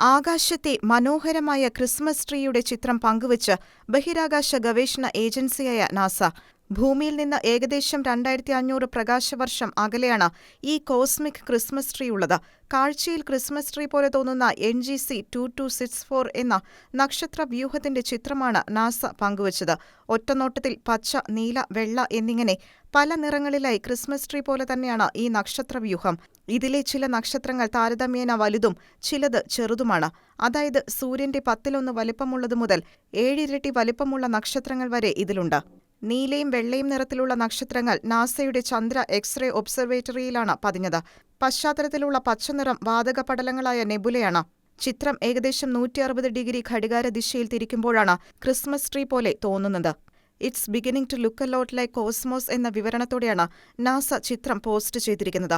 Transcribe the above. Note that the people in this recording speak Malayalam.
ആകാശത്തെ മനോഹരമായ ക്രിസ്മസ് ട്രീയുടെ ചിത്രം പങ്കുവച്ച് ബഹിരാകാശ ഗവേഷണ ഏജൻസിയായ നാസ. ഭൂമിയിൽ നിന്ന് ഏകദേശം 2500 പ്രകാശവർഷം അകലെയാണ് ഈ കോസ്മിക് ക്രിസ്മസ് ട്രീ ഉള്ളത്. കാഴ്ചയിൽ ക്രിസ്മസ് ട്രീ പോലെ തോന്നുന്ന NGC 2264 എന്ന നക്ഷത്രവ്യൂഹത്തിന്റെ ചിത്രമാണ് നാസ പങ്കുവച്ചത്. ഒറ്റനോട്ടത്തിൽ പച്ച, നീല, വെള്ള എന്നിങ്ങനെ പല നിറങ്ങളിലായി ക്രിസ്മസ് ട്രീ പോലെ തന്നെയാണ് ഈ നക്ഷത്രവ്യൂഹം. ഇതിലെ ചില നക്ഷത്രങ്ങൾ താരതമ്യേന വലുതും ചിലത് ചെറുതുമാണ്. അതായത് സൂര്യന്റെ 10-1 വലിപ്പമുള്ളത് മുതൽ 7 ഇരട്ടി വലിപ്പമുള്ള നക്ഷത്രങ്ങൾ വരെ ഇതിലുണ്ട്. നീലയും വെള്ളയും നിറത്തിലുള്ള നക്ഷത്രങ്ങൾ നാസയുടെ ചന്ദ്ര എക്സ്-റേ ഒബ്സർവേറ്ററിയിലാണ് പതിഞ്ഞത്. പശ്ചാത്തലത്തിലുള്ള പച്ചനിറം വാതകപടലങ്ങളായ നെബുലയാണ്. ചിത്രം ഏകദേശം 160 ഡിഗ്രി ഘടികാരദിശയിൽ തിരിക്കുമ്പോഴാണ് ക്രിസ്മസ് ട്രീ പോലെ തോന്നുന്നത്. It's beginning to look a lot like cosmos എന്ന വിവരണത്തോടെയാണ് നാസ ചിത്രം പോസ്റ്റ് ചെയ്തിരിക്കുന്നത്.